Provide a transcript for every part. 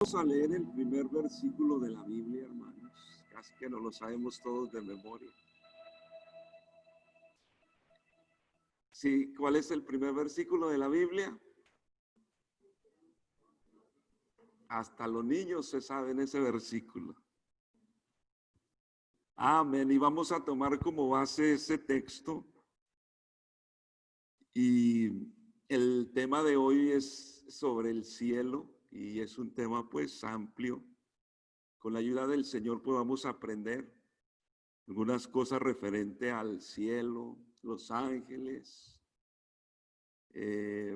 Vamos a leer el primer versículo de la Biblia, hermanos. Casi que no lo sabemos todos de memoria. Sí, ¿cuál es el primer versículo de la Biblia? Hasta los niños se saben ese versículo. Amén. Y vamos a tomar como base ese texto. Y el tema de hoy es sobre el cielo. Y es un tema pues amplio. Con la ayuda del Señor podamos aprender algunas cosas referente al cielo, los ángeles.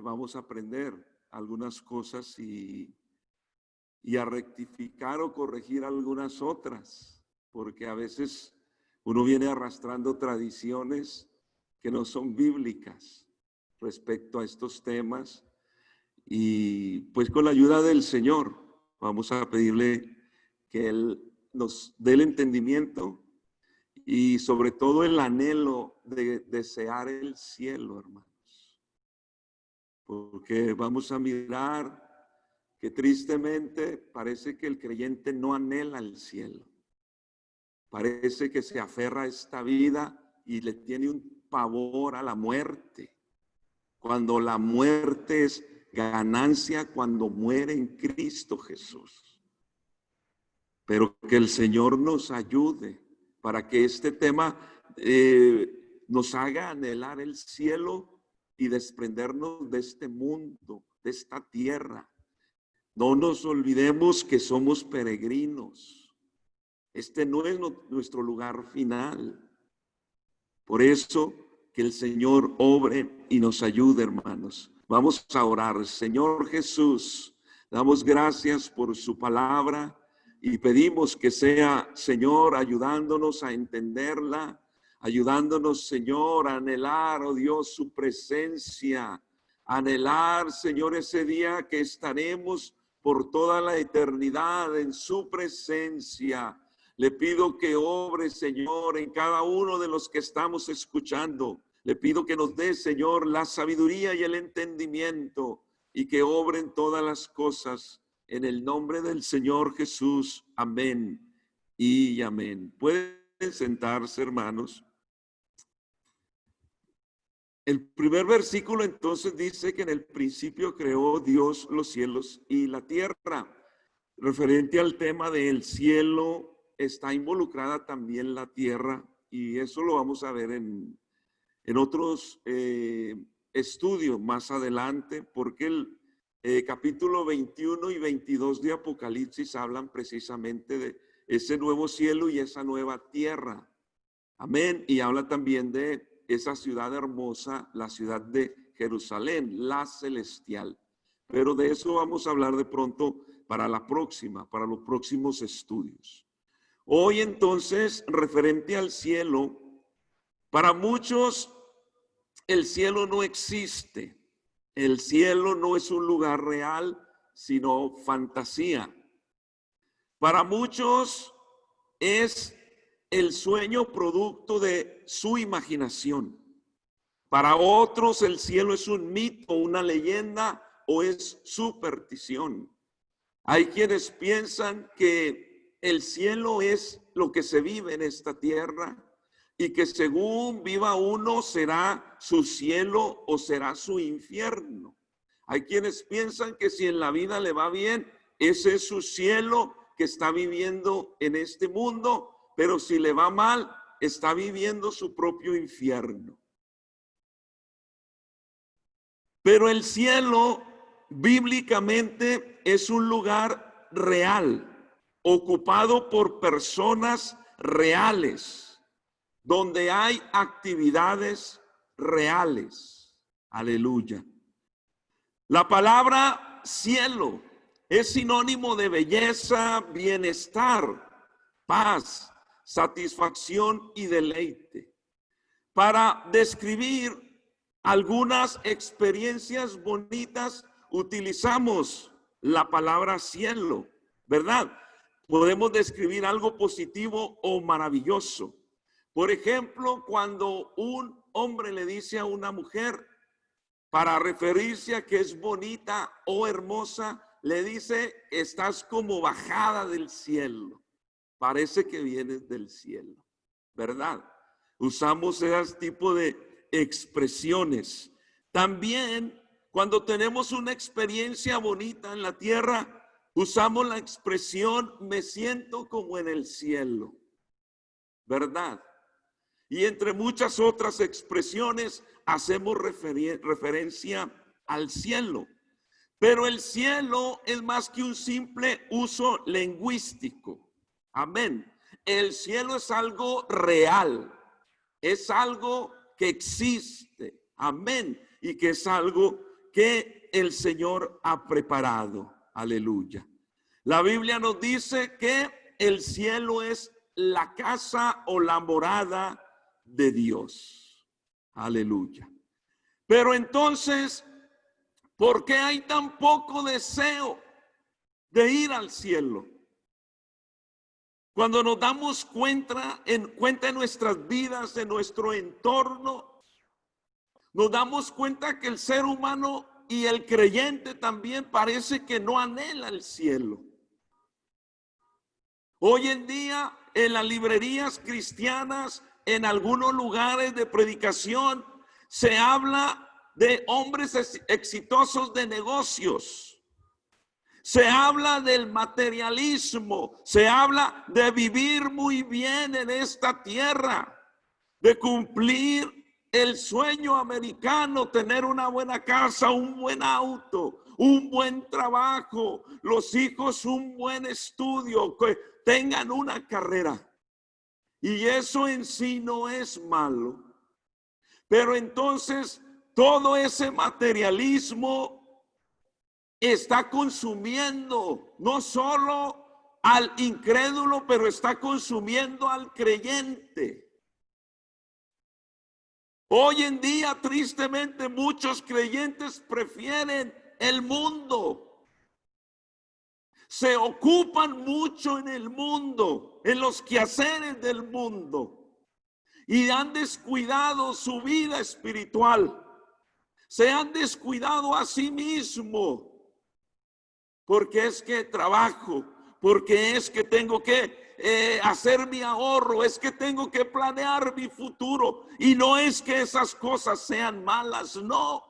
Vamos a aprender algunas cosas y a rectificar o corregir algunas otras, porque a veces uno viene arrastrando tradiciones que no son bíblicas respecto a estos temas. Y pues con la ayuda del Señor vamos a pedirle que Él nos dé el entendimiento y sobre todo el anhelo de desear el cielo, hermanos. Porque vamos a mirar que tristemente parece que el creyente no anhela el cielo. Parece que se aferra a esta vida y le tiene un pavor a la muerte. Cuando la muerte es ganancia, cuando muere en Cristo Jesús. Pero que el Señor nos ayude para que este tema nos haga anhelar el cielo y desprendernos de este mundo, de esta tierra. No nos olvidemos que somos peregrinos. Este no es nuestro lugar final. Por eso que el Señor obre y nos ayude, hermanos. Vamos a orar. Señor Jesús, damos gracias por su palabra y pedimos que sea, Señor, ayudándonos a entenderla, ayudándonos, Señor, a anhelar, oh Dios, su presencia, anhelar, Señor, ese día que estaremos por toda la eternidad en su presencia. Le pido que obre, Señor, en cada uno de los que estamos escuchando. Le pido que nos dé, Señor, la sabiduría y el entendimiento y que obren todas las cosas en el nombre del Señor Jesús. Amén y amén. Pueden sentarse, hermanos. El primer versículo entonces dice que en el principio creó Dios los cielos y la tierra. Referente al tema del cielo, está involucrada también la tierra y eso lo vamos a ver en otros estudios más adelante, porque el capítulo 21 y 22 de Apocalipsis hablan precisamente de ese nuevo cielo y esa nueva tierra. Amén. Y habla también de esa ciudad hermosa, la ciudad de Jerusalén, la celestial. Pero de eso vamos a hablar de pronto para la próxima, para los próximos estudios. Hoy entonces, referente al cielo, para muchos el cielo no existe. El cielo no es un lugar real, sino fantasía. Para muchos es el sueño producto de su imaginación. Para otros el cielo es un mito, una leyenda o es superstición. Hay quienes piensan que el cielo es lo que se vive en esta tierra y que según viva uno será su cielo o será su infierno. Hay quienes piensan que si en la vida le va bien, ese es su cielo que está viviendo en este mundo, pero si le va mal, está viviendo su propio infierno. Pero el cielo bíblicamente es un lugar real, ocupado por personas reales, donde hay actividades reales. Aleluya. La palabra cielo es sinónimo de belleza, bienestar, paz, satisfacción y deleite. Para describir algunas experiencias bonitas utilizamos la palabra cielo, ¿verdad? Podemos describir algo positivo o maravilloso. Por ejemplo, cuando un hombre le dice a una mujer, para referirse a que es bonita o hermosa, le dice, estás como bajada del cielo. Parece que vienes del cielo, ¿verdad? Usamos ese tipo de expresiones. También cuando tenemos una experiencia bonita en la tierra, usamos la expresión me siento como en el cielo, ¿verdad? Y entre muchas otras expresiones hacemos referencia al cielo. Pero el cielo es más que un simple uso lingüístico. Amén. El cielo es algo real, es algo que existe. Amén. Y que es algo que el Señor ha preparado. Aleluya. La Biblia nos dice que el cielo es la casa o la morada de Dios. Aleluya. Pero entonces, ¿por qué hay tan poco deseo de ir al cielo? Cuando nos damos cuenta en nuestras vidas, en nuestro entorno, nos damos cuenta que el ser humano y el creyente también parece que no anhela el cielo. Hoy en día, en las librerías cristianas, en algunos lugares de predicación, se habla de hombres exitosos de negocios. Se habla del materialismo, se habla de vivir muy bien en esta tierra, de cumplir el sueño americano, tener una buena casa, un buen auto, un buen trabajo, los hijos un buen estudio, que tengan una carrera. Y eso en sí no es malo. Pero entonces todo ese materialismo está consumiendo no solo al incrédulo, pero está consumiendo al creyente. Hoy en día, tristemente, muchos creyentes prefieren el mundo. Se ocupan mucho en el mundo, en los quehaceres del mundo, y han descuidado su vida espiritual. Se han descuidado a sí mismos. Porque es que trabajo, porque es que tengo que hacer mi ahorro, es que tengo que planear mi futuro. Y no es que esas cosas sean malas, no.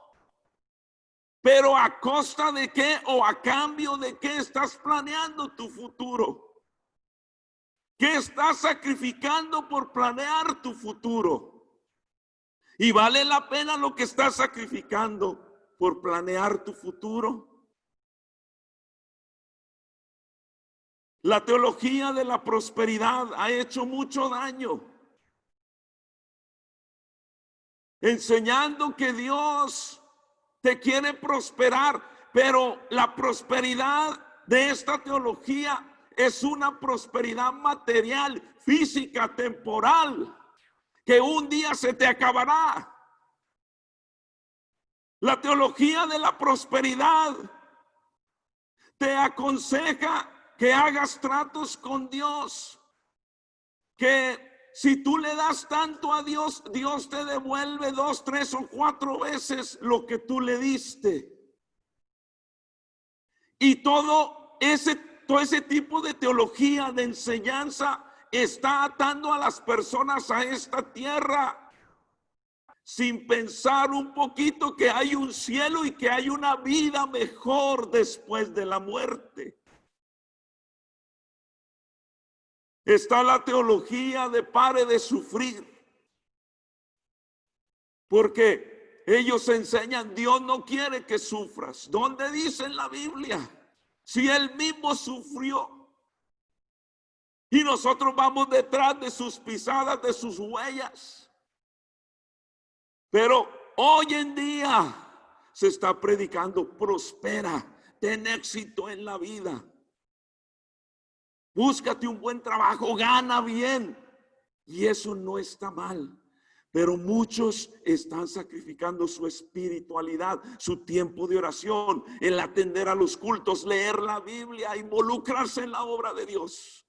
Pero ¿a costa de qué o a cambio de qué estás planeando tu futuro? ¿Qué estás sacrificando por planear tu futuro? ¿Y vale la pena lo que estás sacrificando por planear tu futuro? La teología de la prosperidad ha hecho mucho daño, enseñando que Dios te quiere prosperar, pero la prosperidad de esta teología es una prosperidad material, física, temporal, que un día se te acabará. La teología de la prosperidad te aconseja que hagas tratos con Dios, que si tú le das tanto a Dios, Dios te devuelve 2, 3 o 4 veces lo que tú le diste. Y todo ese tipo de teología, de enseñanza, está atando a las personas a esta tierra sin pensar un poquito que hay un cielo y que hay una vida mejor después de la muerte. Está la teología de pare de sufrir, porque ellos enseñan, Dios no quiere que sufras. ¿Dónde dice en la Biblia? Si Él mismo sufrió y nosotros vamos detrás de sus pisadas, de sus huellas. Pero hoy en día se está predicando, prospera, ten éxito en la vida. Búscate un buen trabajo, gana bien. Y eso no está mal. Pero muchos están sacrificando su espiritualidad, su tiempo de oración, el atender a los cultos, leer la Biblia, involucrarse en la obra de Dios.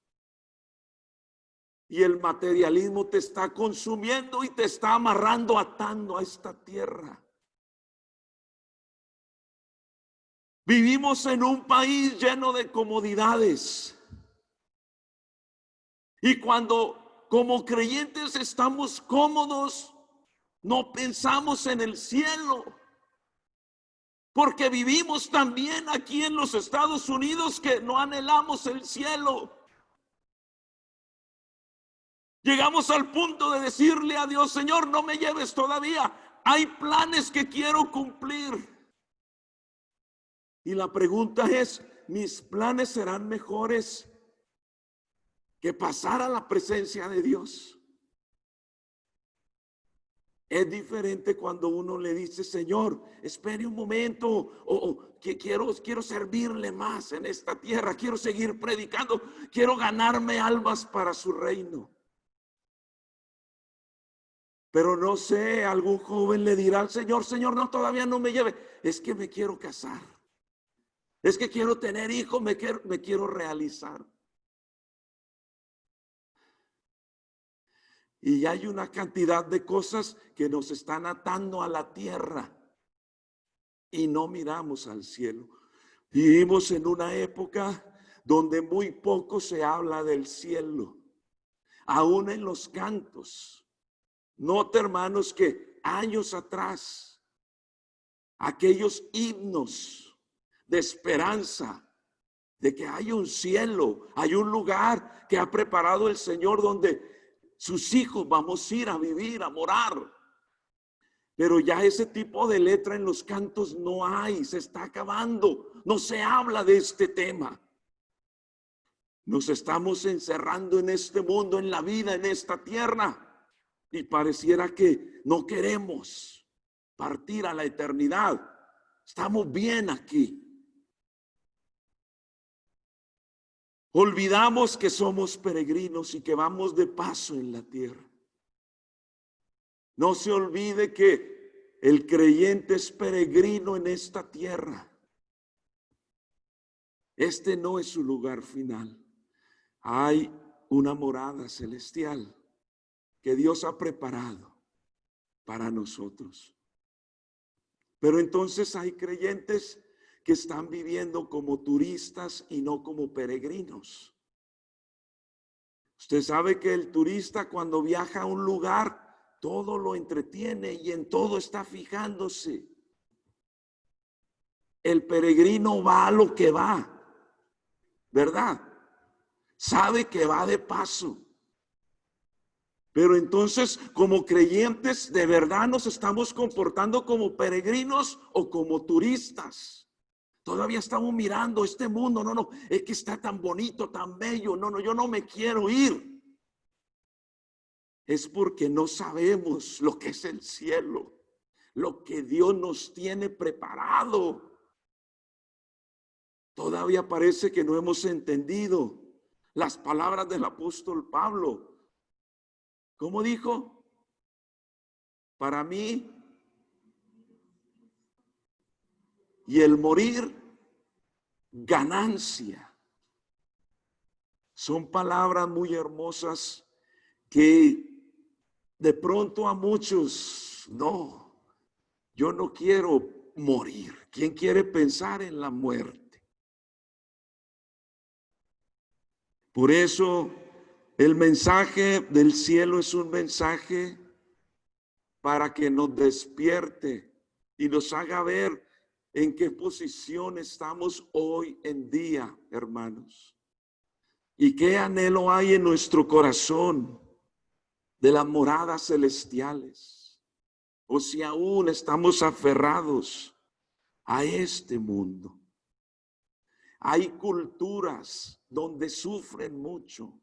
Y el materialismo te está consumiendo y te está amarrando, atando a esta tierra. Vivimos en un país lleno de comodidades. Y cuando como creyentes estamos cómodos, no pensamos en el cielo. Porque vivimos también aquí en los Estados Unidos que no anhelamos el cielo. Llegamos al punto de decirle a Dios: Señor, no me lleves todavía. Hay planes que quiero cumplir. Y la pregunta es, ¿mis planes serán mejores que pasar a la presencia de Dios? Es diferente cuando uno le dice: Señor, espere un momento, o que quiero servirle más en esta tierra, quiero seguir predicando, quiero ganarme almas para su reino. Pero no sé, algún joven le dirá al Señor: Señor, no, todavía no me lleve, es que me quiero casar, es que quiero tener hijos, me quiero realizar. Y hay una cantidad de cosas que nos están atando a la tierra y no miramos al cielo. Vivimos en una época donde muy poco se habla del cielo, aún en los cantos. Nota, hermanos, que años atrás, aquellos himnos de esperanza, de que hay un cielo, hay un lugar que ha preparado el Señor donde sus hijos vamos a ir a vivir, a morar. Pero ya ese tipo de letra en los cantos no hay, se está acabando, no se habla de este tema. Nos estamos encerrando en este mundo, en la vida, en esta tierra, y pareciera que no queremos partir a la eternidad. Estamos bien aquí. Olvidamos que somos peregrinos y que vamos de paso en la tierra. No se olvide que el creyente es peregrino en esta tierra. Este no es su lugar final. Hay una morada celestial que Dios ha preparado para nosotros. Pero entonces hay creyentes que están viviendo como turistas y no como peregrinos. Usted sabe que el turista, cuando viaja a un lugar, todo lo entretiene y en todo está fijándose. El peregrino va a lo que va, ¿verdad? Sabe que va de paso. Pero entonces, como creyentes, ¿de verdad nos estamos comportando como peregrinos o como turistas? Todavía estamos mirando este mundo. No, es que está tan bonito, tan bello. No, yo no me quiero ir. Es porque no sabemos lo que es el cielo, lo que Dios nos tiene preparado. Todavía parece que no hemos entendido las palabras del apóstol Pablo. ¿Cómo dijo? Para mí y el morir, ganancia. Son palabras muy hermosas que de pronto a muchos, no, yo no quiero morir. ¿Quién quiere pensar en la muerte? Por eso el mensaje del cielo es un mensaje para que nos despierte y nos haga ver en qué posición estamos hoy en día, hermanos. Y qué anhelo hay en nuestro corazón de las moradas celestiales. O si aún estamos aferrados a este mundo. Hay culturas donde sufren mucho,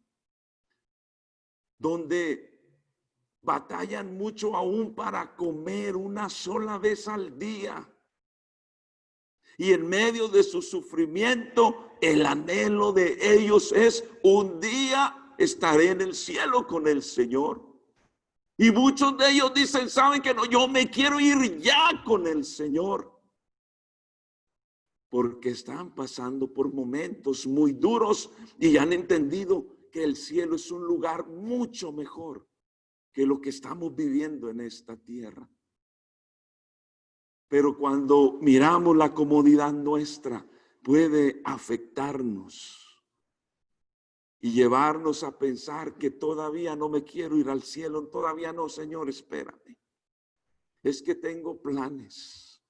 donde batallan mucho aún para comer una sola vez al día. Y en medio de su sufrimiento, el anhelo de ellos es: un día estaré en el cielo con el Señor. Y muchos de ellos dicen: saben que no, yo me quiero ir ya con el Señor. Porque están pasando por momentos muy duros y han entendido que el cielo es un lugar mucho mejor que lo que estamos viviendo en esta tierra. pero cuando miramos la comodidad nuestra, puede afectarnos y llevarnos a pensar que todavía no me quiero ir al cielo, todavía no, Señor, espérame. Es que tengo planes.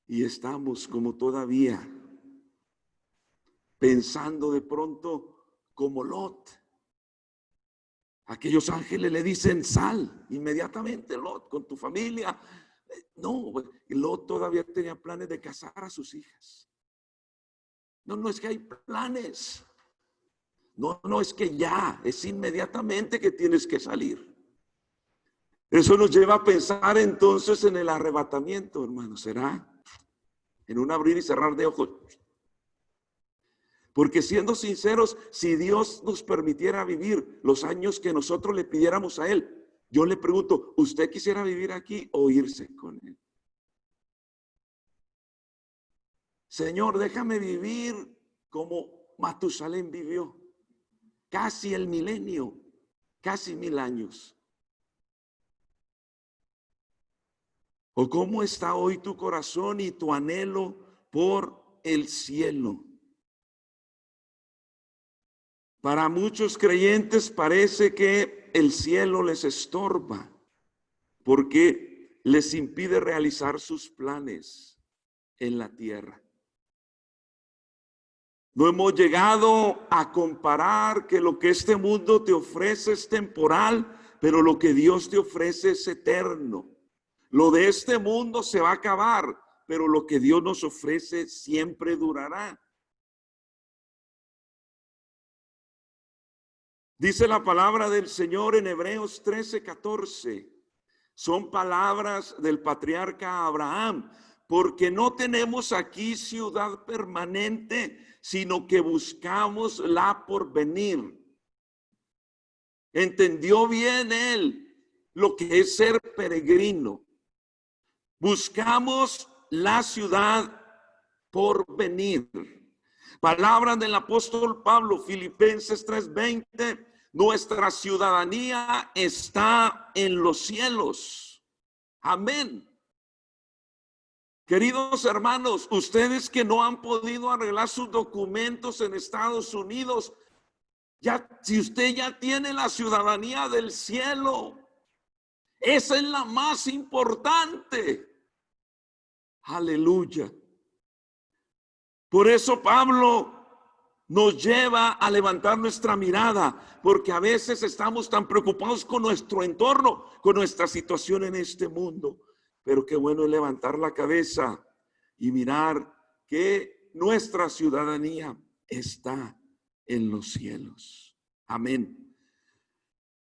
Y estamos como todavía pensando de pronto como Lot. Aquellos ángeles le dicen, sal inmediatamente, Lot, con tu familia. No, Lot todavía tenía planes de casar a sus hijas. No es que hay planes. No es que ya, es inmediatamente que tienes que salir. Eso nos lleva a pensar entonces en el arrebatamiento, hermano. ¿Será? En un abrir y cerrar de ojos. Porque siendo sinceros, si Dios nos permitiera vivir los años que nosotros le pidiéramos a Él, yo le pregunto, ¿usted quisiera vivir aquí o irse con Él? Señor, déjame vivir como Matusalén vivió. Casi el milenio, casi 1000 años. ¿O cómo está hoy tu corazón y tu anhelo por el cielo? Para muchos creyentes parece que el cielo les estorba porque les impide realizar sus planes en la tierra. No hemos llegado a comparar que lo que este mundo te ofrece es temporal, pero lo que Dios te ofrece es eterno. Lo de este mundo se va a acabar, pero lo que Dios nos ofrece siempre durará. Dice la palabra del Señor en Hebreos 13:14. Son palabras del patriarca Abraham, porque no tenemos aquí ciudad permanente, sino que buscamos la porvenir. Entendió bien él lo que es ser peregrino. Buscamos la ciudad por venir. Palabras del apóstol Pablo, Filipenses 3:20, nuestra ciudadanía está en los cielos. Amén. Queridos hermanos, ustedes que no han podido arreglar sus documentos en Estados Unidos, si usted ya tiene la ciudadanía del cielo, esa es la más importante. Aleluya. Por eso Pablo nos lleva a levantar nuestra mirada, porque a veces estamos tan preocupados con nuestro entorno, con nuestra situación en este mundo. Pero qué bueno es levantar la cabeza y mirar que nuestra ciudadanía está en los cielos. Amén.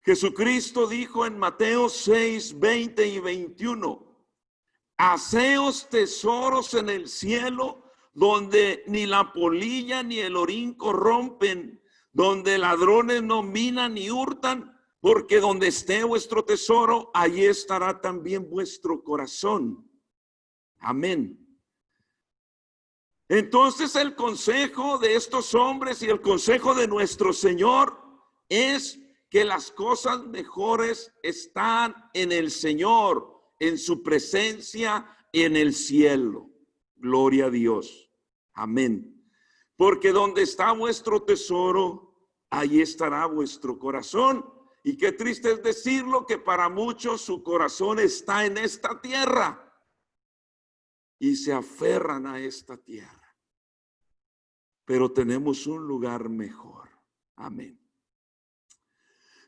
Jesucristo dijo en Mateo 6:20 y 21, haceos tesoros en el cielo, donde ni la polilla ni el orín corrompen, donde ladrones no minan ni hurtan, porque donde esté vuestro tesoro, allí estará también vuestro corazón. Amén. Entonces el consejo de estos hombres y el consejo de nuestro Señor es que las cosas mejores están en el Señor, en su presencia, en el cielo. Gloria a Dios. Amén. Porque donde está vuestro tesoro, allí estará vuestro corazón. Y qué triste es decirlo, que para muchos su corazón está en esta tierra y se aferran a esta tierra. Pero tenemos un lugar mejor. Amén.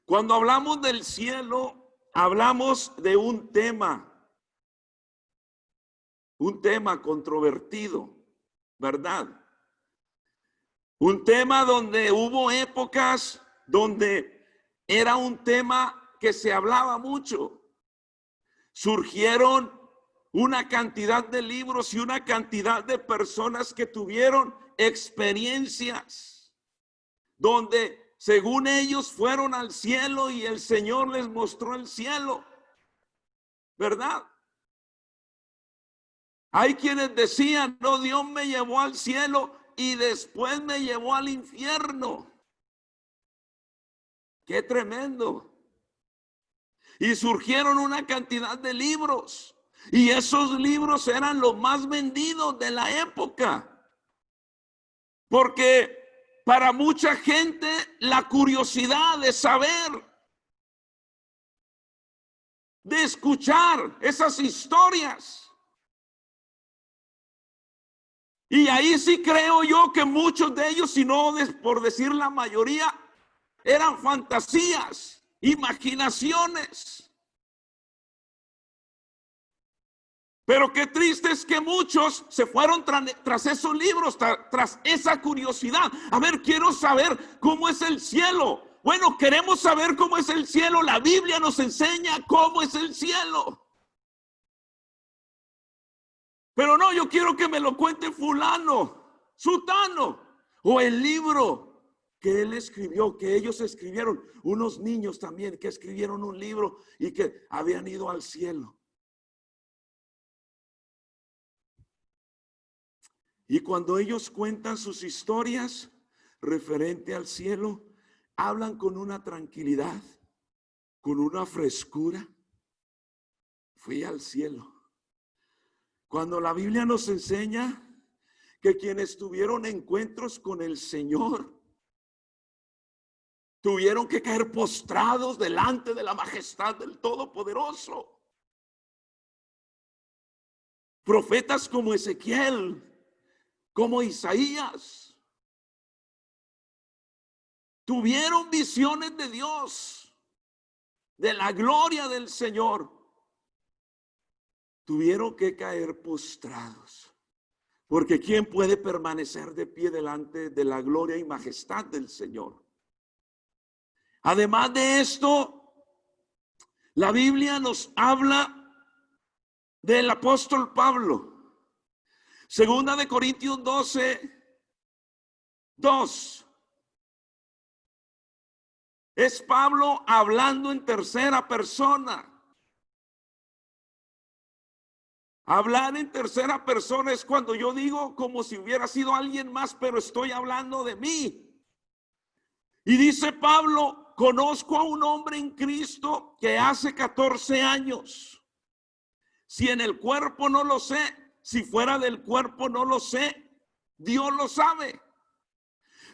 Cuando hablamos del cielo, hablamos de un tema controvertido, ¿verdad? Un tema donde hubo épocas donde era un tema que se hablaba mucho. Surgieron una cantidad de libros y una cantidad de personas que tuvieron experiencias donde según ellos fueron al cielo y el Señor les mostró el cielo, ¿verdad? Hay quienes decían, no, Dios me llevó al cielo y después me llevó al infierno. ¡Qué tremendo! Y surgieron una cantidad de libros Y esos libros eran los más vendidos de la época. Porque para mucha gente la curiosidad de saber, de escuchar esas historias. Y ahí sí creo yo que muchos de ellos, si no por decir la mayoría, eran fantasías, imaginaciones. Pero qué triste es que muchos se fueron tras esos libros, tras esa curiosidad. A ver, quiero saber cómo es el cielo. Bueno, queremos saber cómo es el cielo. La Biblia nos enseña cómo es el cielo. Pero no, yo quiero que me lo cuente fulano, sutano, o el libro que él escribió, que ellos escribieron, unos niños también que escribieron un libro y que habían ido al cielo. Y cuando ellos cuentan sus historias referente al cielo, hablan con una tranquilidad, con una frescura. Fui al cielo. Cuando la Biblia nos enseña que quienes tuvieron encuentros con el Señor tuvieron que caer postrados delante de la majestad del Todopoderoso. Profetas como Ezequiel, como Isaías, tuvieron visiones de Dios, de la gloria del Señor. Tuvieron que caer postrados. Porque ¿quién puede permanecer de pie delante de la gloria y majestad del Señor? Además de esto, la Biblia nos habla del apóstol Pablo. Segunda de Corintios 12:2. Es Pablo hablando en tercera persona. Hablar en tercera persona es cuando yo digo como si hubiera sido alguien más, pero estoy hablando de mí. Y dice Pablo, conozco a un hombre en Cristo que hace 14 años. Si en el cuerpo no lo sé, si fuera del cuerpo no lo sé, Dios lo sabe.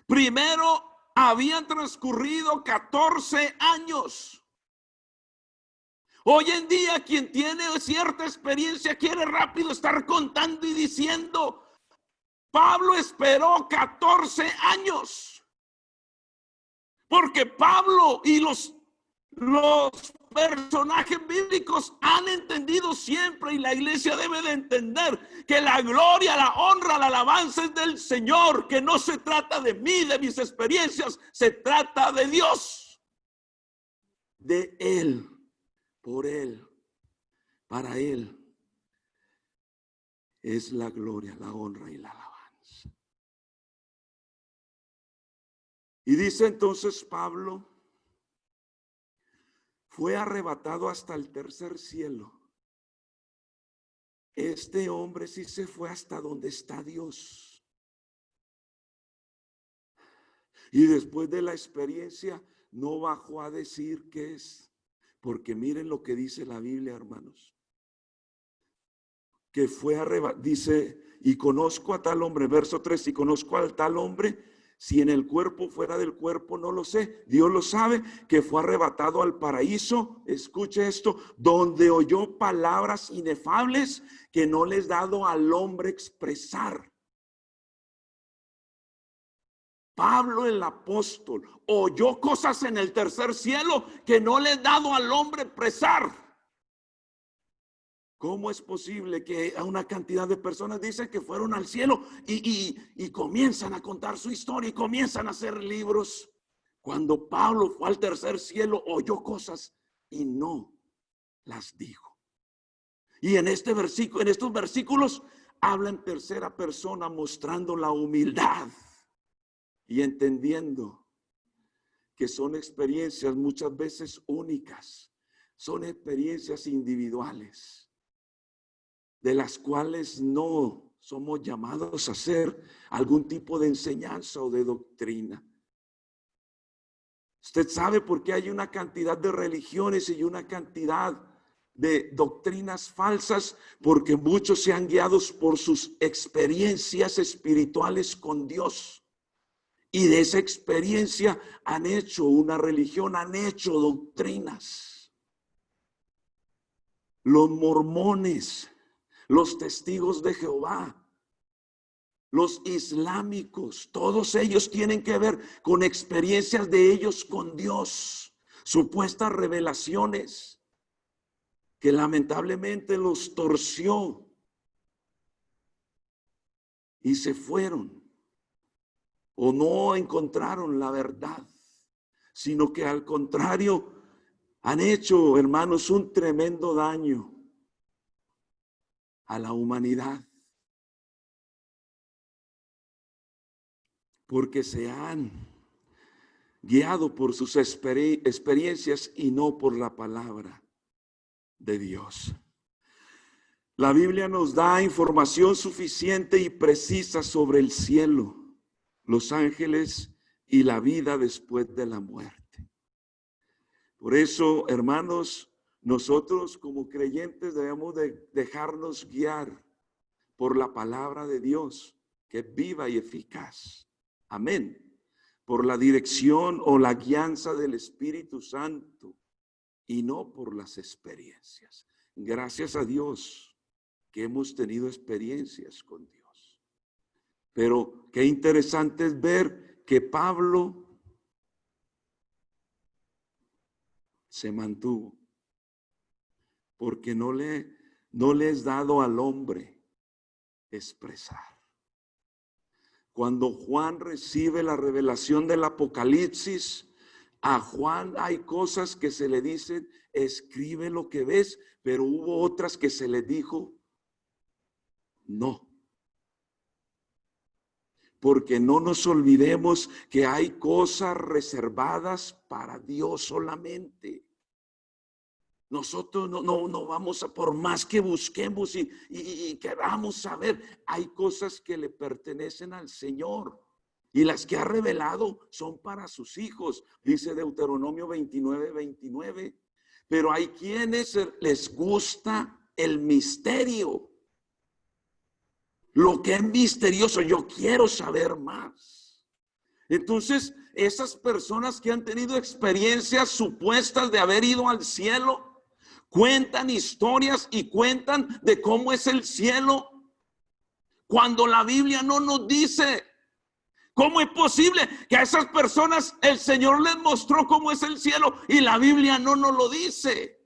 Primero habían transcurrido 14 años. Hoy en día quien tiene cierta experiencia quiere rápido estar contando y diciendo, Pablo esperó 14 años. Porque Pablo y los personajes bíblicos han entendido siempre, y la iglesia debe de entender, que la gloria, la honra, la alabanza es del Señor, que no se trata de mí, de mis experiencias, se trata de Dios, de Él. Por Él, para Él es la gloria, la honra y la alabanza. Y dice entonces Pablo, fue arrebatado hasta el tercer cielo. Este hombre sí se fue hasta donde está Dios. Y después de la experiencia no bajó a decir qué es. Porque miren lo que dice la Biblia, hermanos. Que fue arrebatado, dice, y conozco a tal hombre, verso 3, y conozco a tal hombre, si en el cuerpo, fuera del cuerpo, no lo sé. Dios lo sabe, que fue arrebatado al paraíso, escuche esto, donde oyó palabras inefables que no les dado al hombre expresar. Pablo el apóstol oyó cosas en el tercer cielo que no le he dado al hombre expresar. ¿Cómo es posible que a una cantidad de personas dicen que fueron al cielo y comienzan a contar su historia y comienzan a hacer libros? Cuando Pablo fue al tercer cielo oyó cosas y no las dijo. Y en este versículo, en estos versículos habla en tercera persona, mostrando la humildad y entendiendo que son experiencias muchas veces únicas, son experiencias individuales, de las cuales no somos llamados a hacer algún tipo de enseñanza o de doctrina. Usted sabe por qué hay una cantidad de religiones y una cantidad de doctrinas falsas, porque muchos se han guiado por sus experiencias espirituales con Dios. Y de esa experiencia han hecho una religión, han hecho doctrinas. Los mormones, los testigos de Jehová, los islámicos, todos ellos tienen que ver con experiencias de ellos con Dios, supuestas revelaciones que lamentablemente los torció y se fueron o no encontraron la verdad, sino que al contrario han hecho, hermanos, un tremendo daño a la humanidad, porque se han guiado por sus experiencias y no por la palabra de Dios. La Biblia nos da información suficiente y precisa sobre el cielo, los ángeles y la vida después de la muerte. Por eso, hermanos, nosotros como creyentes debemos de dejarnos guiar por la palabra de Dios, que es viva y eficaz. Amén. Por la dirección o la guianza del Espíritu Santo y no por las experiencias. Gracias a Dios que hemos tenido experiencias con Dios. Pero qué interesante es ver que Pablo se mantuvo, porque no le es dado al hombre expresar. Cuando Juan recibe la revelación del Apocalipsis, a Juan hay cosas que se le dicen, escribe lo que ves, pero hubo otras que se le dijo, no. Porque no nos olvidemos que hay cosas reservadas para Dios solamente. Nosotros no vamos a, por más que busquemos y queramos saber, hay cosas que le pertenecen al Señor. Y las que ha revelado son para sus hijos, dice Deuteronomio 29:29. Pero hay quienes les gusta el misterio. Lo que es misterioso, yo quiero saber más. Entonces, esas personas que han tenido experiencias supuestas de haber ido al cielo, cuentan historias y cuentan de cómo es el cielo, cuando la Biblia no nos dice. ¿Cómo es posible que a esas personas el Señor les mostró cómo es el cielo y la Biblia no nos lo dice?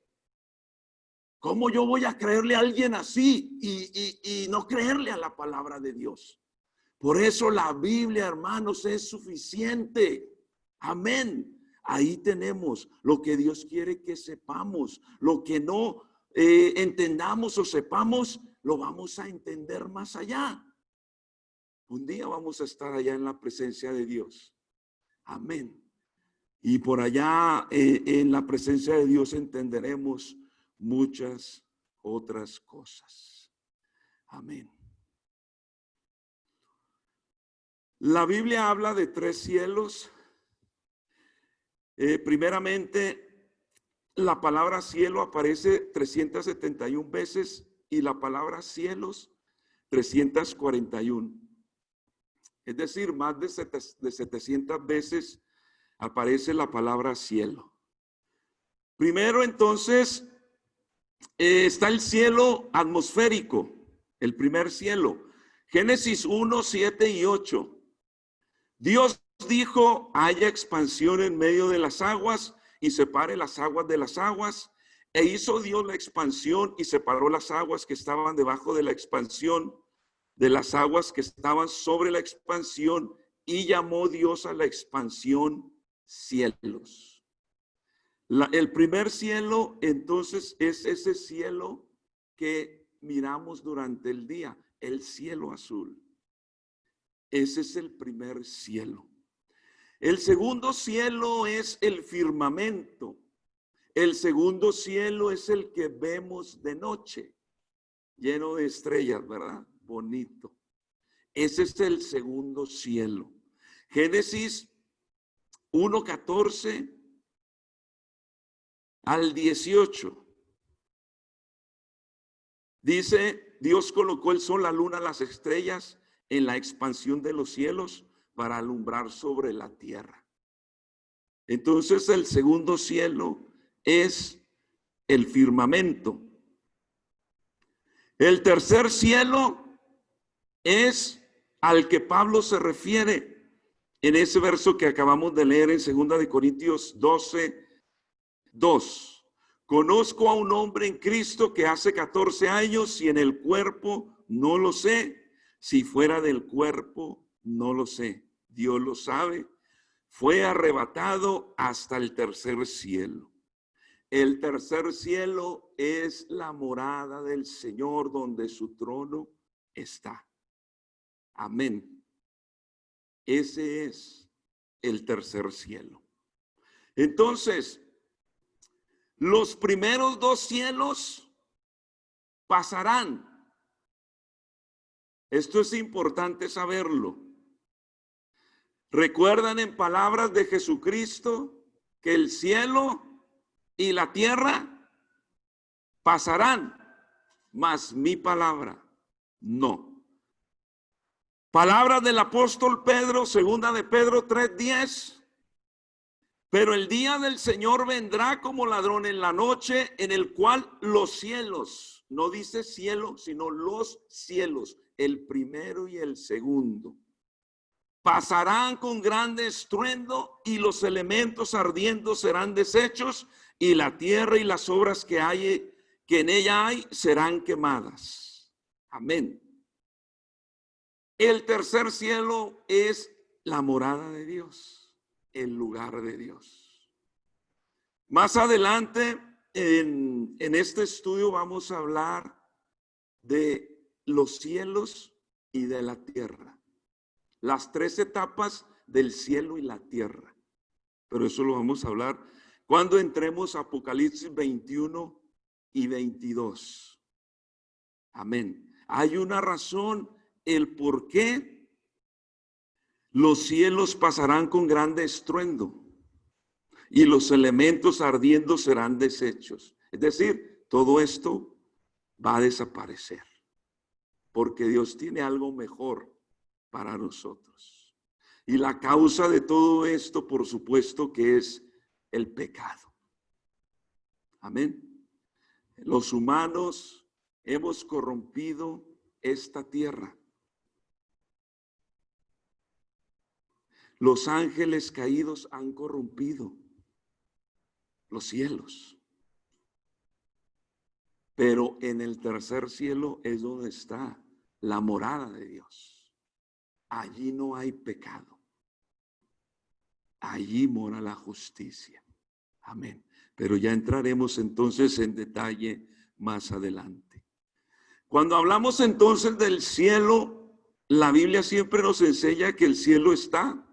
¿Cómo yo voy a creerle a alguien así y no creerle a la palabra de Dios? Por eso la Biblia, hermanos, es suficiente. Amén. Ahí tenemos lo que Dios quiere que sepamos. Lo que no entendamos o sepamos, lo vamos a entender más allá. Un día vamos a estar allá en la presencia de Dios. Amén. Y por allá en la presencia de Dios entenderemos muchas otras cosas. Amén. La Biblia habla de 3 cielos. Primeramente, la palabra cielo aparece 371 veces y la palabra cielos 341. Es decir, más de 700 veces aparece la palabra cielo. Primero, entonces, está el cielo atmosférico, el primer cielo. Génesis 1, 7 y 8. Dios dijo, haya expansión en medio de las aguas y separe las aguas de las aguas. E hizo Dios la expansión y separó las aguas que estaban debajo de la expansión de las aguas que estaban sobre la expansión, y llamó Dios a la expansión cielos. El primer cielo, entonces, es ese cielo que miramos durante el día, el cielo azul. Ese es el primer cielo. El segundo cielo es el firmamento. El segundo cielo es el que vemos de noche, lleno de estrellas, ¿verdad? Bonito. Ese es el segundo cielo. Génesis 1:14 al 18. Dice, Dios colocó el sol, la luna, las estrellas en la expansión de los cielos para alumbrar sobre la tierra. Entonces el segundo cielo es el firmamento. El tercer cielo es al que Pablo se refiere en ese verso que acabamos de leer en 2 Corintios 12:2. Conozco a un hombre en Cristo que hace 14 años y en el cuerpo no lo sé. Si fuera del cuerpo, no lo sé. Dios lo sabe. Fue arrebatado hasta el tercer cielo. El tercer cielo es la morada del Señor donde su trono está. Amén. Ese es el tercer cielo. Entonces, los primeros dos cielos pasarán. Esto es importante saberlo. ¿Recuerdan en palabras de Jesucristo que el cielo y la tierra pasarán, mas mi palabra no? Palabras del apóstol Pedro, 2 de Pedro 3:10. Pero el día del Señor vendrá como ladrón en la noche, en el cual los cielos, no dice cielo, sino los cielos, el primero y el segundo, pasarán con grande estruendo y los elementos ardiendo serán deshechos y la tierra y las obras que en ella hay serán quemadas. Amén. El tercer cielo es la morada de Dios, el lugar de Dios. Más adelante en este estudio vamos a hablar de los cielos y de la tierra. Las tres etapas del cielo y la tierra. Pero eso lo vamos a hablar cuando entremos a Apocalipsis 21 y 22. Amén. Hay una razón, el por qué los cielos pasarán con grande estruendo y los elementos ardiendo serán deshechos. Es decir, todo esto va a desaparecer porque Dios tiene algo mejor para nosotros. Y la causa de todo esto, por supuesto, que es el pecado. Amén. Los humanos hemos corrompido esta tierra. Los ángeles caídos han corrompido los cielos. Pero en el tercer cielo es donde está la morada de Dios. Allí no hay pecado. Allí mora la justicia. Amén. Pero ya entraremos entonces en detalle más adelante. Cuando hablamos entonces del cielo, la Biblia siempre nos enseña que el cielo está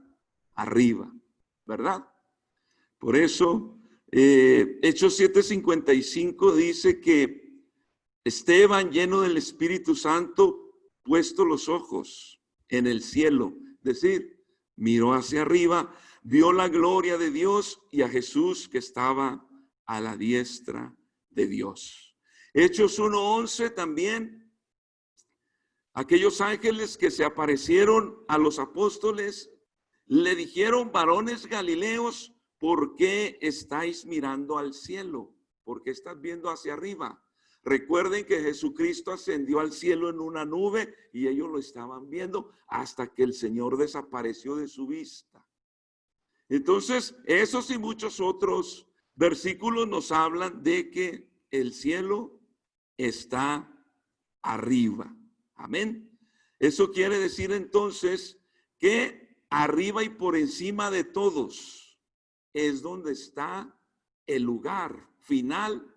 arriba, ¿verdad? Por eso, Hechos 7:55 dice que Esteban, lleno del Espíritu Santo, puesto los ojos en el cielo, es decir, miró hacia arriba, vio la gloria de Dios y a Jesús que estaba a la diestra de Dios. Hechos 1:11 también, aquellos ángeles que se aparecieron a los apóstoles le dijeron: varones galileos, ¿por qué estáis mirando al cielo? ¿Por qué estás viendo hacia arriba? Recuerden que Jesucristo ascendió al cielo en una nube y ellos lo estaban viendo hasta que el Señor desapareció de su vista. Entonces, esos y muchos otros versículos nos hablan de que el cielo está arriba. Amén. Eso quiere decir entonces que arriba y por encima de todos es donde está el lugar final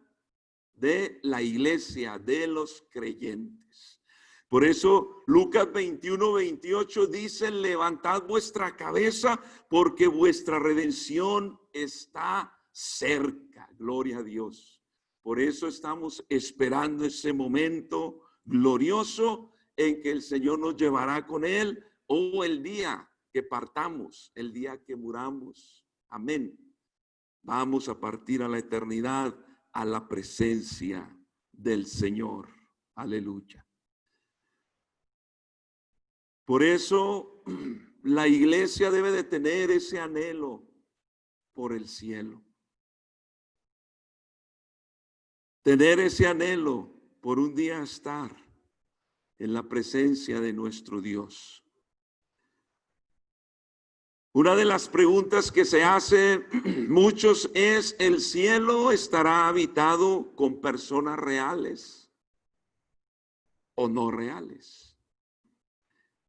de la iglesia, de los creyentes. Por eso Lucas 21:28 dice: levantad vuestra cabeza porque vuestra redención está cerca. Gloria a Dios. Por eso estamos esperando ese momento glorioso en que el Señor nos llevará con él, o el día que partamos, el día que muramos. Amén. Vamos a partir a la eternidad, a la presencia del Señor. Aleluya. Por eso la iglesia debe de tener ese anhelo por el cielo. Tener ese anhelo por un día estar en la presencia de nuestro Dios. Una de las preguntas que se hacen muchos es: ¿el cielo estará habitado con personas reales o no reales?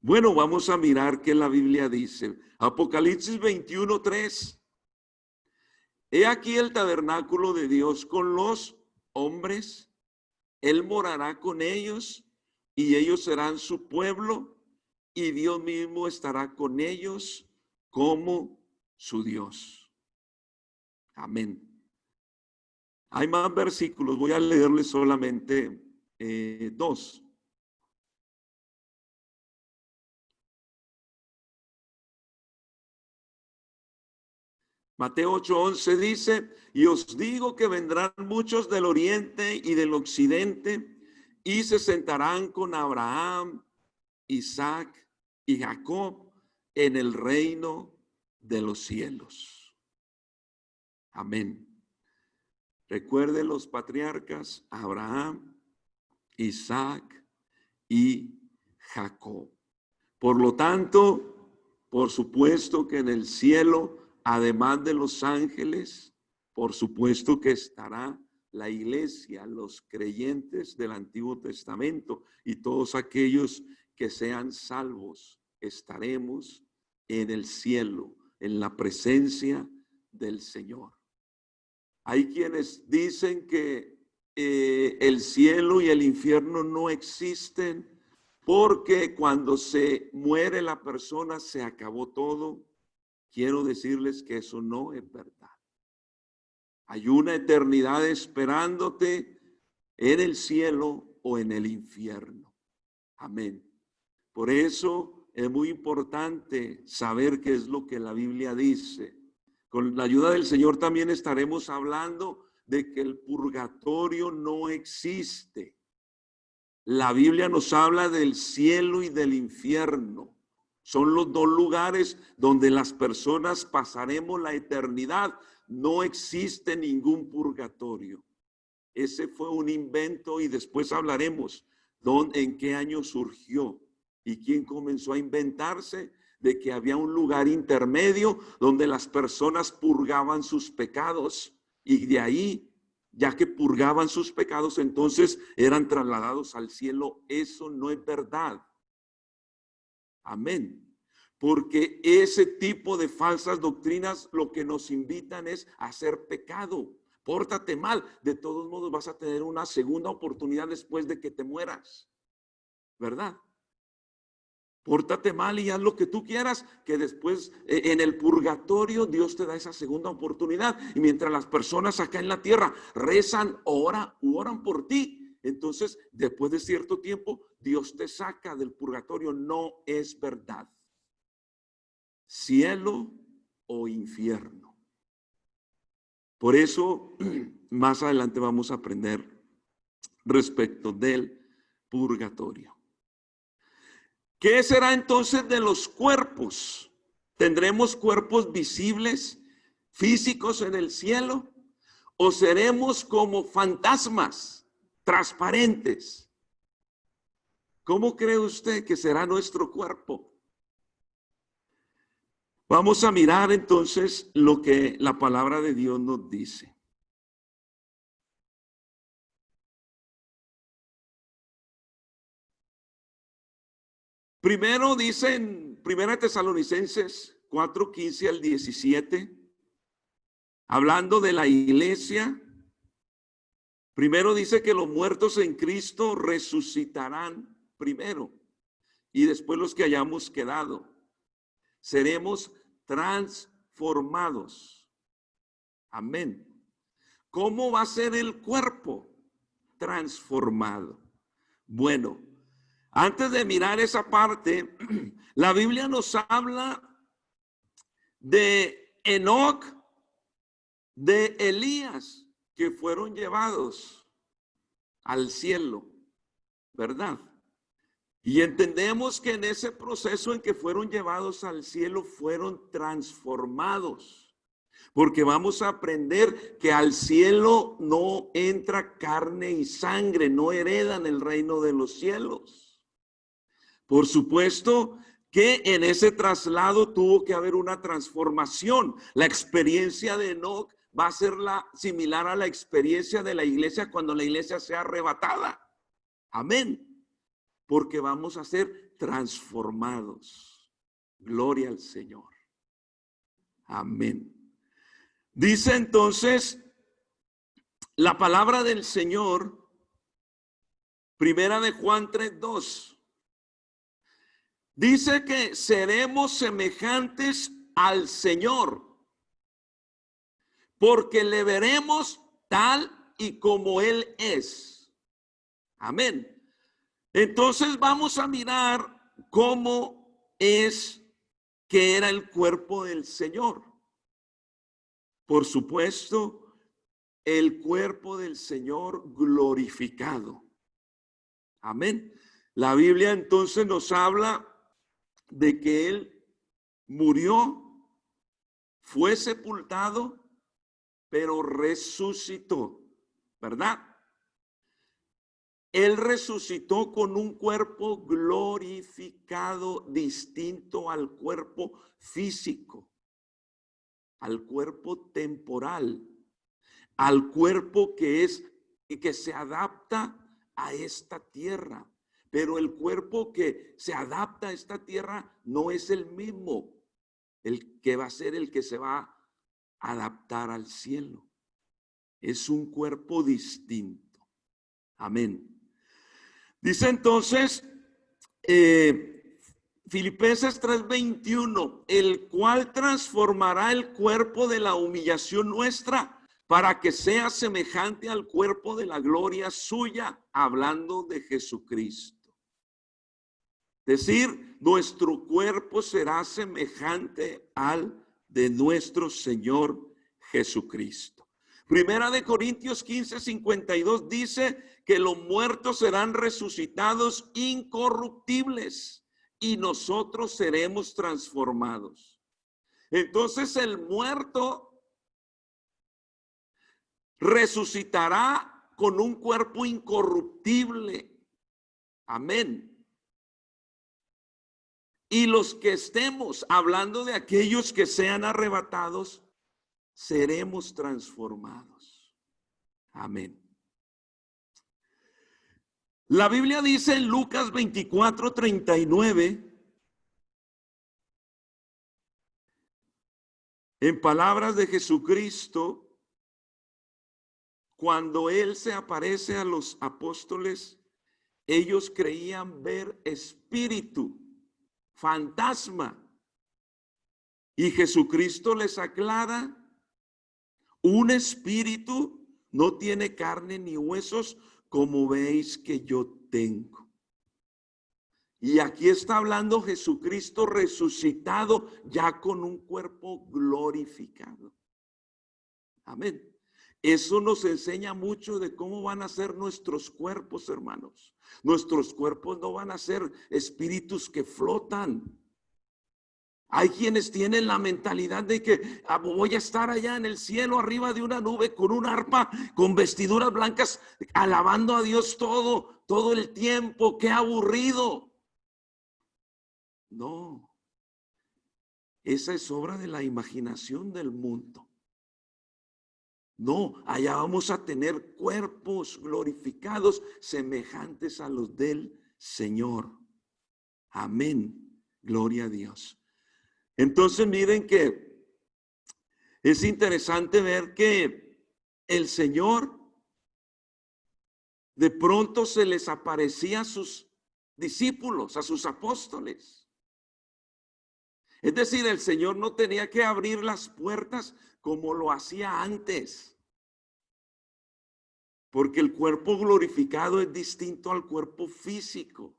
Bueno, vamos a mirar qué la Biblia dice. Apocalipsis 21:3. He aquí el tabernáculo de Dios con los hombres. Él morará con ellos y ellos serán su pueblo y Dios mismo estará con ellos como su Dios. Amén. Hay más versículos, voy a leerles solamente 2. Mateo 8:11 dice: y os digo que vendrán muchos del oriente y del occidente y se sentarán con Abraham, Isaac y Jacob en el reino de los cielos. Amén. Recuerde los patriarcas Abraham, Isaac y Jacob. Por lo tanto, por supuesto que en el cielo, además de los ángeles, por supuesto que estará la iglesia, los creyentes del Antiguo Testamento y todos aquellos que sean salvos, estaremos en el cielo, en la presencia del Señor. Hay quienes dicen que el cielo y el infierno no existen porque cuando se muere la persona se acabó todo. Quiero decirles que eso no es verdad. Hay una eternidad esperándote en el cielo o en el infierno. Amén. Por eso es muy importante saber qué es lo que la Biblia dice. Con la ayuda del Señor también estaremos hablando de que el purgatorio no existe. La Biblia nos habla del cielo y del infierno. Son los dos lugares donde las personas pasaremos la eternidad. No existe ningún purgatorio. Ese fue un invento y después hablaremos en qué año surgió y quién comenzó a inventarse de que había un lugar intermedio donde las personas purgaban sus pecados y de ahí, ya que purgaban sus pecados, entonces eran trasladados al cielo. Eso no es verdad. Amén. Porque ese tipo de falsas doctrinas lo que nos invitan es a hacer pecado. Pórtate mal. De todos modos vas a tener una segunda oportunidad después de que te mueras. ¿Verdad? Pórtate mal y haz lo que tú quieras, que después en el purgatorio Dios te da esa segunda oportunidad. Y mientras las personas acá en la tierra rezan, oran por ti, entonces después de cierto tiempo Dios te saca del purgatorio. No es verdad. Cielo o infierno. Por eso más adelante vamos a aprender respecto del purgatorio. ¿Qué será entonces de los cuerpos? ¿Tendremos cuerpos visibles, físicos en el cielo? ¿O seremos como fantasmas, transparentes? ¿Cómo cree usted que será nuestro cuerpo? Vamos a mirar entonces lo que la palabra de Dios nos dice. Primero dice en 1 Tesalonicenses 4:15 al 17, hablando de la iglesia, primero dice que los muertos en Cristo resucitarán primero y después los que hayamos quedado seremos transformados. Amén. ¿Cómo va a ser el cuerpo transformado? Bueno, antes de mirar esa parte, la Biblia nos habla de Enoc, de Elías, que fueron llevados al cielo. ¿verdad? Y entendemos que en ese proceso en que fueron llevados al cielo fueron transformados. Porque vamos a aprender que al cielo no entra carne y sangre, no heredan el reino de los cielos. Por supuesto que en ese traslado tuvo que haber una transformación. La experiencia de Enoc va a ser similar a la experiencia de la iglesia cuando la iglesia sea arrebatada. Amén. Porque vamos a ser transformados. Gloria al Señor. Amén. Dice entonces la palabra del Señor, primera de Juan 3:2. Dice que seremos semejantes al Señor, porque le veremos tal y como Él es. Amén. Entonces vamos a mirar cómo es que era el cuerpo del Señor. Por supuesto, el cuerpo del Señor glorificado. Amén. La Biblia entonces nos habla de que Él murió, fue sepultado, pero resucitó, ¿verdad? Él resucitó con un cuerpo glorificado, distinto al cuerpo físico, al cuerpo temporal, al cuerpo que se adapta a esta tierra. Pero el cuerpo que se adapta a esta tierra no es el mismo, el que va a ser el que se va a adaptar al cielo. Es un cuerpo distinto. Amén. Dice entonces Filipenses 3:21, el cual transformará el cuerpo de la humillación nuestra para que sea semejante al cuerpo de la gloria suya, hablando de Jesucristo. Es decir, nuestro cuerpo será semejante al de nuestro Señor Jesucristo. Primera de Corintios 15:52 dice que los muertos serán resucitados incorruptibles y nosotros seremos transformados. Entonces el muerto resucitará con un cuerpo incorruptible. Amén. Y los que estemos hablando de aquellos que sean arrebatados, seremos transformados. Amén. La Biblia dice en Lucas 24:39, en palabras de Jesucristo, cuando Él se aparece a los apóstoles, ellos creían ver espíritu, fantasma. Y Jesucristo les aclara, un espíritu no tiene carne ni huesos, como veis que yo tengo. Y aquí está hablando Jesucristo resucitado, ya con un cuerpo glorificado. Amén. Eso nos enseña mucho de cómo van a ser nuestros cuerpos, hermanos. Nuestros cuerpos no van a ser espíritus que flotan. Hay quienes tienen la mentalidad de que voy a estar allá en el cielo, arriba de una nube, con un arpa, con vestiduras blancas, alabando a Dios todo el tiempo. ¡Qué aburrido! No, esa es obra de la imaginación del mundo. No, allá vamos a tener cuerpos glorificados semejantes a los del Señor. Amén. Gloria a Dios. Entonces miren que es interesante ver que el Señor de pronto se les aparecía a sus discípulos, a sus apóstoles. Es decir, el Señor no tenía que abrir las puertas como lo hacía antes. Porque el cuerpo glorificado es distinto al cuerpo físico.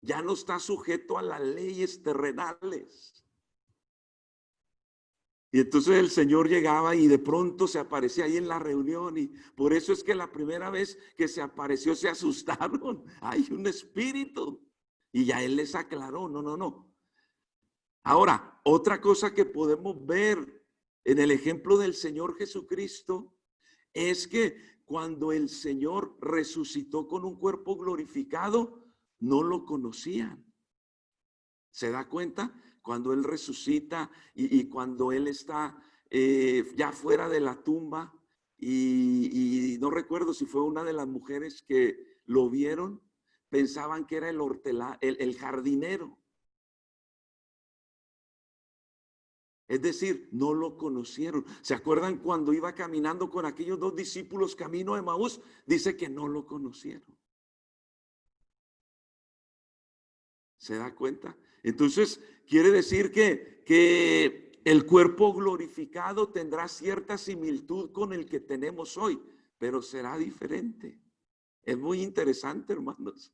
Ya no está sujeto a las leyes terrenales. Y entonces el Señor llegaba y de pronto se aparecía ahí en la reunión, y por eso es que la primera vez que se apareció se asustaron. Hay un espíritu. Y ya Él les aclaró, no, no, no. Ahora, otra cosa que podemos ver en el ejemplo del Señor Jesucristo es que cuando el Señor resucitó con un cuerpo glorificado, no lo conocían. ¿Se da cuenta? Cuando Él resucita y cuando Él está ya fuera de la tumba, y no recuerdo si fue una de las mujeres que lo vieron, pensaban que era el jardinero. Es decir, no lo conocieron. ¿Se acuerdan cuando iba caminando con aquellos dos discípulos camino de Emaús? Dice que no lo conocieron. ¿Se da cuenta? Entonces, quiere decir que el cuerpo glorificado tendrá cierta similitud con el que tenemos hoy, pero será diferente. Es muy interesante, hermanos.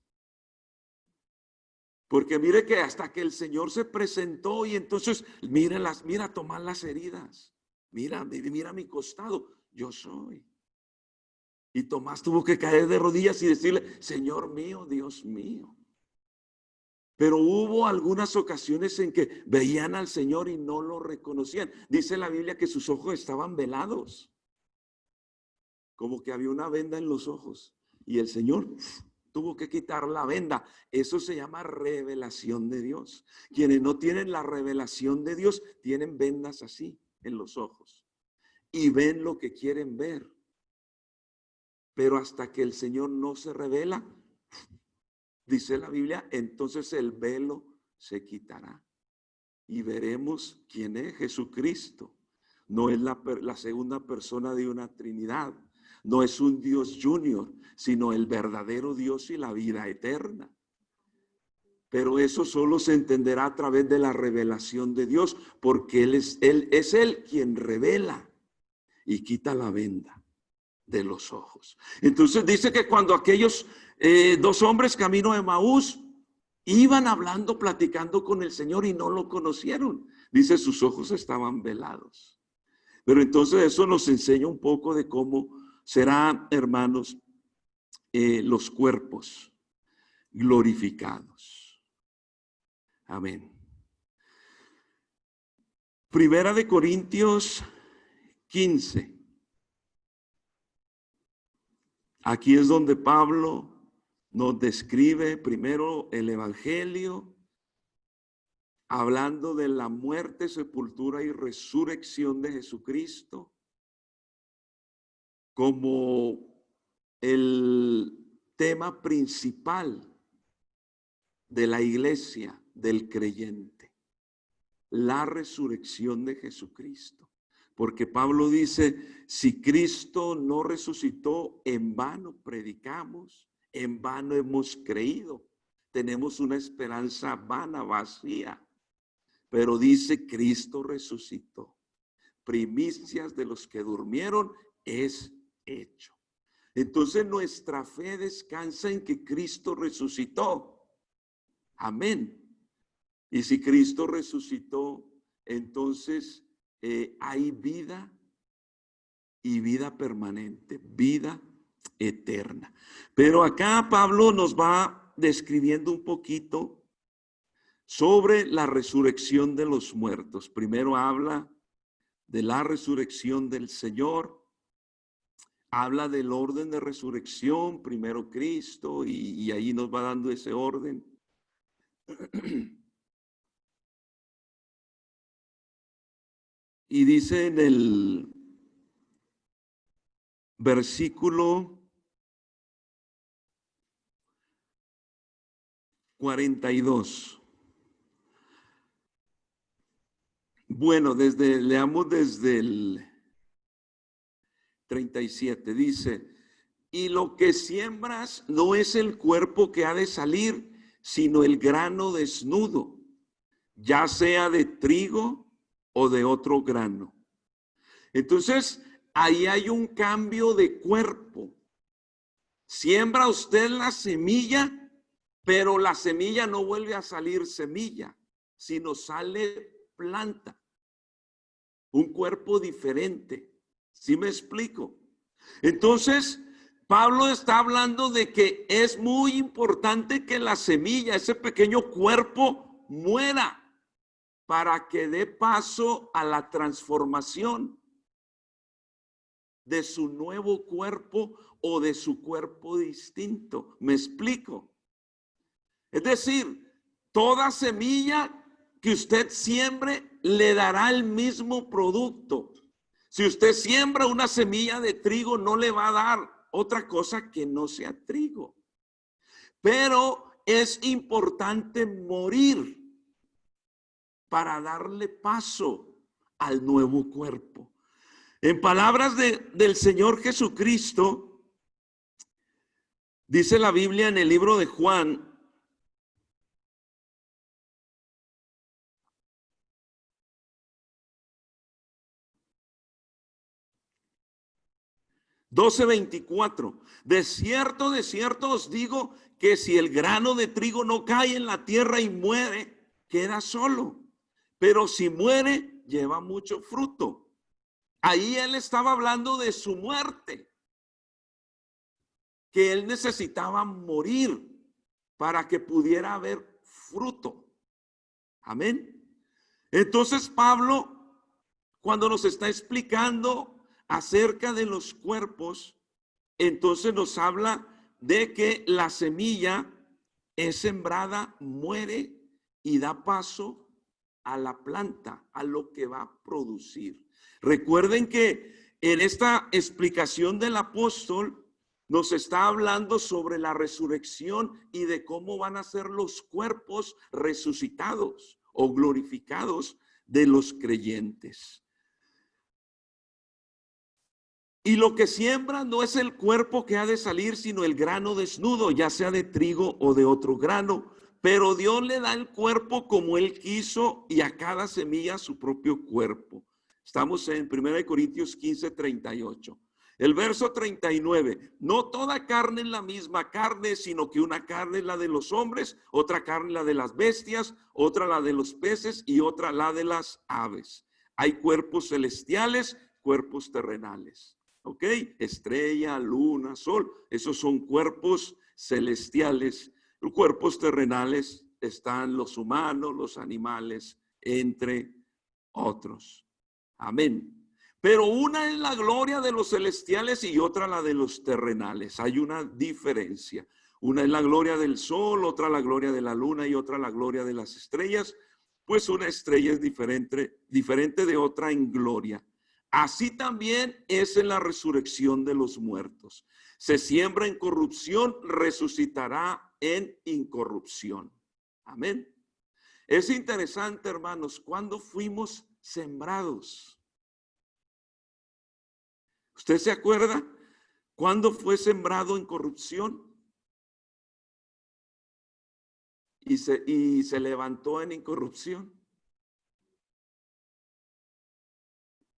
Porque mire que hasta que el Señor se presentó y entonces, mira tomar las heridas. Mira mi costado. Yo soy. Y Tomás tuvo que caer de rodillas y decirle, Señor mío, Dios mío. Pero hubo algunas ocasiones en que veían al Señor y no lo reconocían. Dice la Biblia que sus ojos estaban velados. Como que había una venda en los ojos. Y el Señor tuvo que quitar la venda. Eso se llama revelación de Dios. Quienes no tienen la revelación de Dios tienen vendas así en los ojos. Y ven lo que quieren ver. Pero hasta que el Señor no se revela, dice la Biblia, entonces el velo se quitará. Y veremos quién es Jesucristo. No es la segunda persona de una Trinidad. No es un Dios junior, sino el verdadero Dios y la vida eterna. Pero eso solo se entenderá a través de la revelación de Dios, porque Él es quien revela y quita la venda de los ojos. Entonces dice que cuando aquellos dos hombres camino de Emaús iban hablando, platicando con el Señor y no lo conocieron. Dice, sus ojos estaban velados. Pero entonces eso nos enseña un poco de cómo serán, hermanos, los cuerpos glorificados. Amén. Primera de Corintios 15. Aquí es donde Pablo nos describe primero el Evangelio, hablando de la muerte, sepultura y resurrección de Jesucristo como el tema principal de la iglesia, del creyente, la resurrección de Jesucristo. Porque Pablo dice, si Cristo no resucitó, en vano predicamos, en vano hemos creído. Tenemos una esperanza vana, vacía. Pero dice, Cristo resucitó. Primicias de los que durmieron es hecho. Entonces nuestra fe descansa en que Cristo resucitó. Amén. Y si Cristo resucitó, entonces hay vida y vida permanente, vida eterna. Pero acá Pablo nos va describiendo un poquito sobre la resurrección de los muertos. Primero habla de la resurrección del Señor. Habla del orden de resurrección, primero Cristo, y ahí nos va dando ese orden. Y dice en el versículo 42. Bueno, leamos desde el 37. Dice, y lo que siembras no es el cuerpo que ha de salir, sino el grano desnudo, ya sea de trigo o de otro grano. Entonces, ahí hay un cambio de cuerpo. Siembra usted la semilla, pero la semilla no vuelve a salir semilla, sino sale planta. un cuerpo diferente. ¿Sí me explico? Entonces, Pablo está hablando de que es muy importante que la semilla, ese pequeño cuerpo, muera para que dé paso a la transformación de su nuevo cuerpo o de su cuerpo distinto. ¿Me explico? Es decir, toda semilla que usted siembre le dará el mismo producto. Si usted siembra una semilla de trigo, no le va a dar otra cosa que no sea trigo. Pero es importante morir para darle paso al nuevo cuerpo. En palabras del Señor Jesucristo, dice la Biblia en el libro de Juan, (12:24) de cierto os digo que si el grano de trigo no cae en la tierra y muere, queda solo. Pero si muere, lleva mucho fruto. Ahí él estaba hablando de su muerte, que él necesitaba morir para que pudiera haber fruto. Amén. Entonces Pablo, cuando nos está explicando acerca de los cuerpos, entonces nos habla de que la semilla es sembrada, muere y da paso a la planta, a lo que va a producir. Recuerden que en esta explicación del apóstol nos está hablando sobre la resurrección y de cómo van a ser los cuerpos resucitados o glorificados de los creyentes. Y lo que siembra no es el cuerpo que ha de salir, sino el grano desnudo, ya sea de trigo o de otro grano. Pero Dios le da el cuerpo como Él quiso y a cada semilla su propio cuerpo. Estamos en 1 Corintios 15:38. El verso 39, no toda carne es la misma carne, sino que una carne es la de los hombres, otra carne la de las bestias, otra la de los peces y otra la de las aves. Hay cuerpos celestiales, cuerpos terrenales. ¿Ok? Estrella, luna, sol, esos son cuerpos celestiales. Los cuerpos terrenales están los humanos, los animales, entre otros. Amén. Pero una es la gloria de los celestiales y otra la de los terrenales. Hay una diferencia. Una es la gloria del sol, otra la gloria de la luna y otra la gloria de las estrellas. Pues una estrella es diferente de otra en gloria. Así también es en la resurrección de los muertos. Se siembra en corrupción, resucitará en incorrupción. Amén. Es interesante, hermanos, cuando fuimos sembrados. ¿Usted se acuerda cuándo fue sembrado en corrupción? Y se levantó en incorrupción.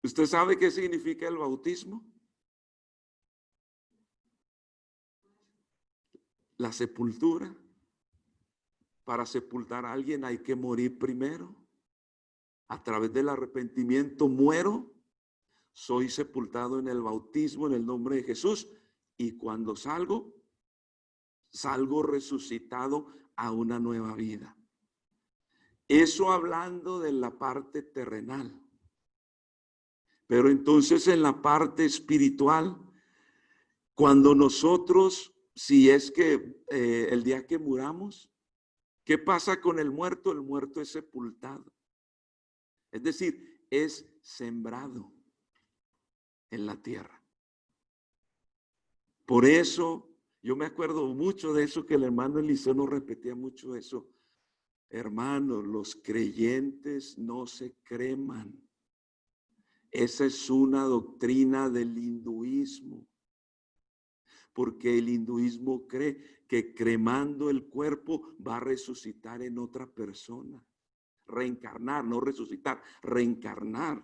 ¿Usted sabe qué significa el bautismo? La sepultura. Para sepultar a alguien hay que morir primero. A través del arrepentimiento muero. Soy sepultado en el bautismo en el nombre de Jesús. Y cuando salgo resucitado a una nueva vida. Eso hablando de la parte terrenal. Pero entonces en la parte espiritual, cuando nosotros, si es que el día que muramos, ¿qué pasa con el muerto? El muerto es sepultado. Es decir, es sembrado en la tierra. Por eso, yo me acuerdo mucho de eso que el hermano Eliseo nos repetía mucho eso. Hermanos, los creyentes no se creman. Esa es una doctrina del hinduismo. Porque el hinduismo cree que cremando el cuerpo va a resucitar en otra persona. Reencarnar, no resucitar, reencarnar.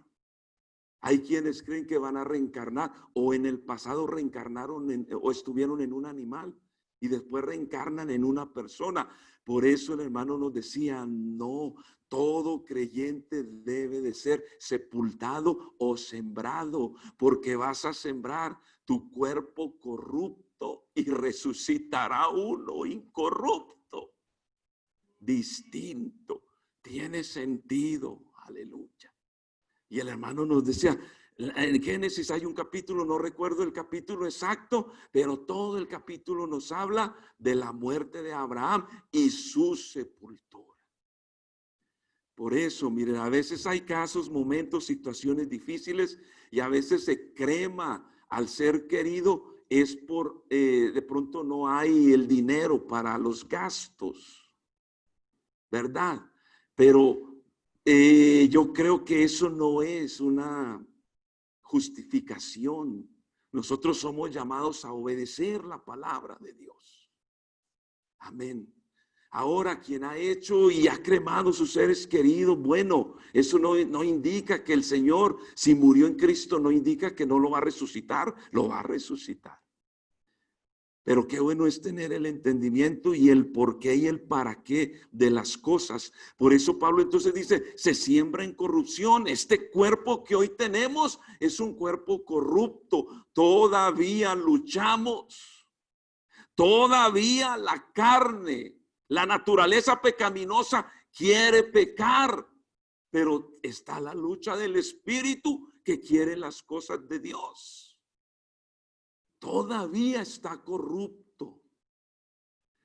Hay quienes creen que van a reencarnar o en el pasado reencarnaron o estuvieron en un animal y después reencarnan en una persona. Por eso el hermano nos decía, no, todo creyente debe de ser sepultado o sembrado, porque vas a sembrar tu cuerpo corrupto y resucitará uno incorrupto, distinto. Tiene sentido, aleluya. Y el hermano nos decía, en Génesis hay un capítulo, no recuerdo el capítulo exacto, pero todo el capítulo nos habla de la muerte de Abraham y su sepultura. Por eso, miren, a veces hay casos, momentos, situaciones difíciles y a veces se crema al ser querido, es por, de pronto no hay el dinero para los gastos, ¿verdad? Pero yo creo que eso no es una justificación. Nosotros somos llamados a obedecer la palabra de Dios. Amén. Ahora, quien ha hecho y ha cremado sus seres queridos, bueno, eso no indica que el Señor, si murió en Cristo, no indica que no lo va a resucitar, lo va a resucitar. Pero qué bueno es tener el entendimiento y el por qué y el para qué de las cosas. Por eso Pablo entonces dice, se siembra en corrupción. Este cuerpo que hoy tenemos es un cuerpo corrupto. Todavía luchamos. Todavía la carne, la naturaleza pecaminosa quiere pecar. Pero está la lucha del espíritu que quiere las cosas de Dios. Todavía está corrupto.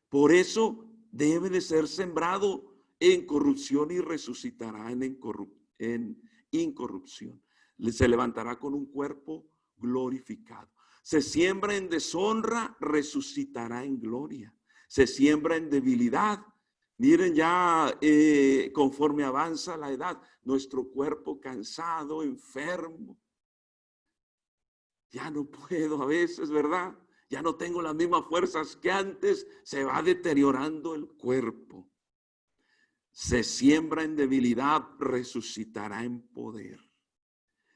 Por eso debe de ser sembrado en corrupción y resucitará en incorrupción. Se levantará con un cuerpo glorificado. Se siembra en deshonra, resucitará en gloria. Se siembra en debilidad. Miren ya conforme avanza la edad, nuestro cuerpo cansado, enfermo. Ya no puedo a veces, ¿verdad? Ya no tengo las mismas fuerzas que antes. Se va deteriorando el cuerpo. Se siembra en debilidad, resucitará en poder.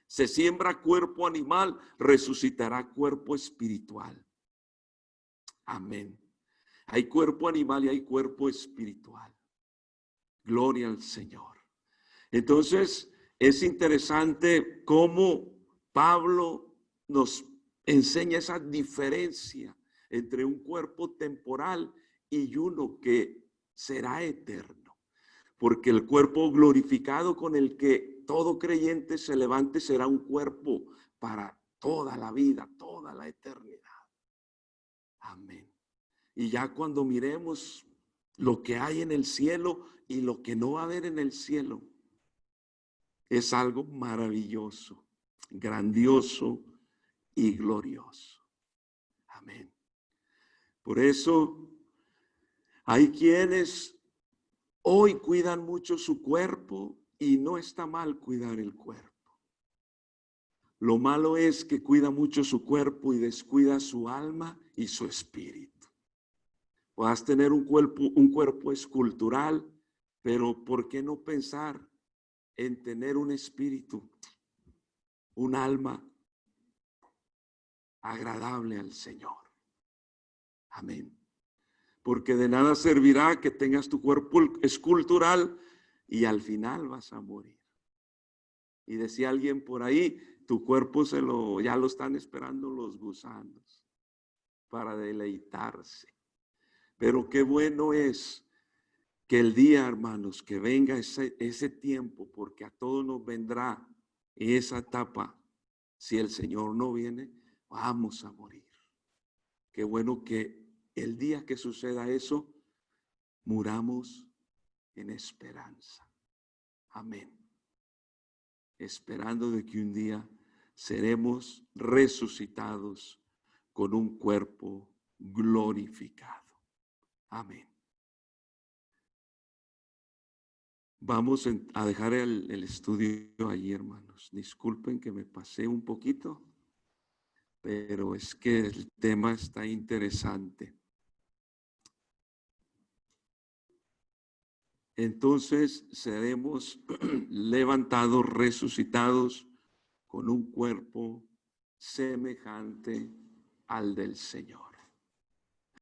Se siembra cuerpo animal, resucitará cuerpo espiritual. Amén. Hay cuerpo animal y hay cuerpo espiritual. Gloria al Señor. Entonces, es interesante cómo Pablo nos enseña esa diferencia entre un cuerpo temporal y uno que será eterno. Porque el cuerpo glorificado con el que todo creyente se levante será un cuerpo para toda la vida, toda la eternidad. Amén. Y ya cuando miremos lo que hay en el cielo y lo que no va a haber en el cielo, es algo maravilloso, grandioso y glorioso. Amén. Por eso hay quienes hoy cuidan mucho su cuerpo y no está mal cuidar el cuerpo. Lo malo es que cuida mucho su cuerpo y descuida su alma y su espíritu. Puedas tener un cuerpo escultural, pero ¿por qué no pensar en tener un espíritu, un alma agradable al Señor? Amén. Porque de nada servirá que tengas tu cuerpo escultural y al final vas a morir. Y decía alguien por ahí, tu cuerpo ya lo están esperando los gusanos para deleitarse. Pero qué bueno es que el día, hermanos, que venga ese tiempo, porque a todos nos vendrá esa etapa. Si el Señor no viene, vamos a morir. Qué bueno que el día que suceda eso, muramos en esperanza. Amén. Esperando de que un día seremos resucitados con un cuerpo glorificado. Amén. Vamos a dejar el estudio allí, hermanos. Disculpen que me pasé un poquito, pero es que el tema está interesante. Entonces seremos levantados, resucitados con un cuerpo semejante al del Señor.